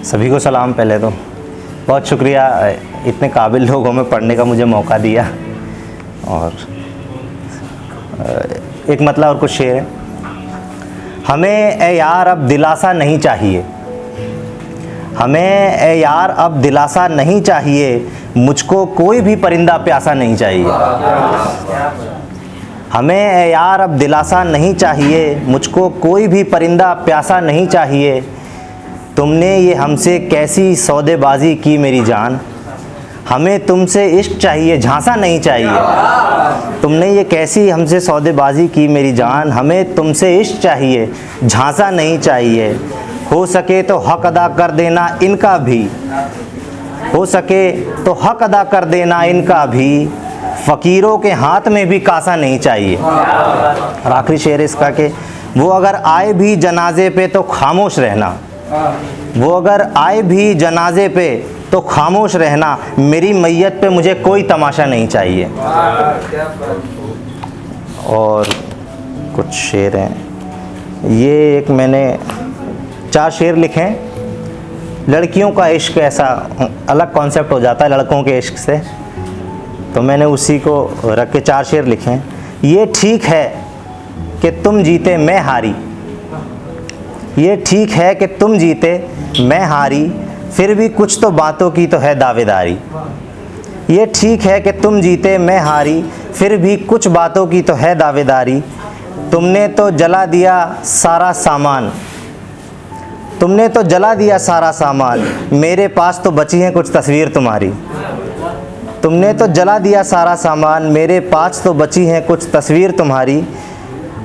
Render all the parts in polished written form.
सभी को सलाम। पहले तो बहुत शुक्रिया इतने काबिल लोगों में पढ़ने का मुझे मौका दिया। और एक मतलब और कुछ शेर है। हमें ए यार अब दिलासा नहीं चाहिए, हमें ए यार अब दिलासा नहीं चाहिए, मुझको कोई भी परिंदा प्यासा नहीं चाहिए। हमें ए यार अब दिलासा नहीं चाहिए, मुझको कोई भी परिंदा प्यासा नहीं चाहिए। तुमने ये हमसे कैसी सौदेबाजी की मेरी जान, हमें तुमसे इश्क चाहिए झांसा नहीं चाहिए। तुमने ये कैसी हमसे सौदेबाजी की मेरी जान, हमें तुमसे इश्क चाहिए झांसा नहीं चाहिए। हो सके तो हक अदा कर देना इनका भी, हो सके तो हक अदा कर देना इनका भी, फ़कीरों के हाथ में भी कासा नहीं चाहिए। और आखिरी शेर इसका कि वो अगर आए भी जनाजे पे तो खामोश रहना, वो अगर आए भी जनाजे पे तो खामोश रहना, मेरी मैयत पे मुझे कोई तमाशा नहीं चाहिए। और कुछ शेर हैं, ये एक मैंने 4 शेर लिखे हैं। लड़कियों का इश्क ऐसा अलग कॉन्सेप्ट हो जाता है लड़कों के इश्क से, तो मैंने उसी को रख के 4 शेर लिखे हैं। ये ठीक है कि तुम जीते मैं हारी, ये ठीक है कि तुम जीते मैं हारी, फिर भी कुछ तो बातों की तो है दावेदारी। ये ठीक है कि तुम जीते मैं हारी, फिर भी कुछ बातों की तो है दावेदारी। तुमने तो जला दिया सारा सामान, तुमने तो जला दिया सारा सामान, मेरे पास तो बची हैं कुछ तस्वीर तुम्हारी। तुमने तो जला दिया सारा सामान, मेरे पास तो बची हैं कुछ तस्वीर तुम्हारी।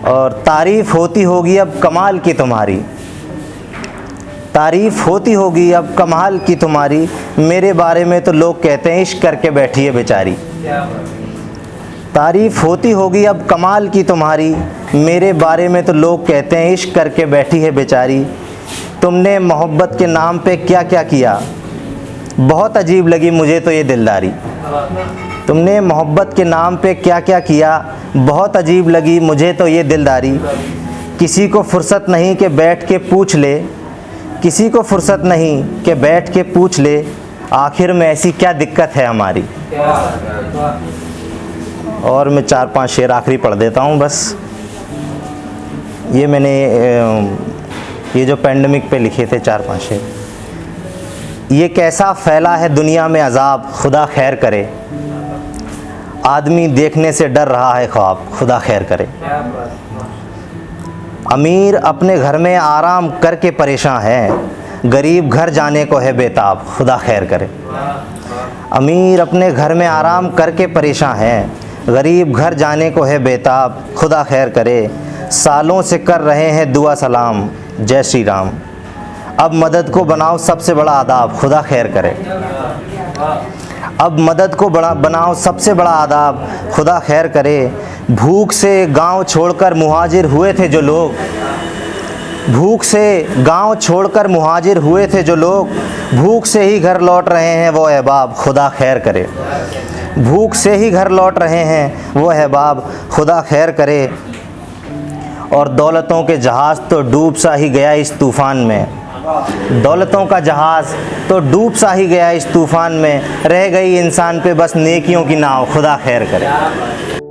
और तारीफ़ होती होगी अब कमाल की तुम्हारी, तारीफ़ होती होगी अब कमाल की तुम्हारी, मेरे बारे में तो लोग कहते हैं इश्क करके बैठी है बेचारी। तारीफ़ होती होगी अब कमाल की तुम्हारी, मेरे बारे में तो लोग कहते हैं इश्क करके बैठी है बेचारी। तुमने मोहब्बत के नाम पे क्या क्या किया, बहुत अजीब लगी मुझे तो ये दिलदारी। तुमने मोहब्बत के नाम पे क्या क्या किया, बहुत अजीब लगी मुझे तो ये दिलदारी। किसी को फुर्सत नहीं कि बैठ के पूछ ले, किसी को फुर्सत नहीं कि बैठ के पूछ ले, आखिर में ऐसी क्या दिक्कत है हमारी। और मैं 4-5 शेर आखिरी पढ़ देता हूँ बस। ये मैंने ये जो पेंडेमिक पे लिखे थे 4-5 शेर। ये कैसा फैला है दुनिया में अजाब, खुदा खैर करे, आदमी देखने से डर रहा है ख्वाब, खुदा खैर करे। अमीर अपने घर में आराम करके परेशान है, गरीब घर जाने को है बेताब, खुदा खैर करे। अमीर अपने घर में आराम करके परेशान है, गरीब घर जाने को है बेताब, खुदा खैर करे। सालों से कर रहे हैं दुआ सलाम, जय श्री राम, अब मदद को बनाओ सबसे बड़ा आदाब, खुदा खैर करे। अब मदद को बनाओ सबसे बड़ा आदाब, खुदा खैर करे। भूख से गांव छोड़कर मुहाजिर हुए थे जो लोग, भूख से गांव छोड़कर मुहाजिर हुए थे जो लोग, भूख से ही घर लौट रहे हैं वो अहबाब, खुदा खैर करे। भूख से ही घर लौट रहे हैं वो अहबाब, खुदा खैर करे। और दौलतों के जहाज़ तो डूब सा ही गया इस तूफ़ान में, दौलतों का जहाज़ तो डूब सा ही गया इस तूफ़ान में, रह गई इंसान पे बस नेकियों की नाव, खुदा खैर करे।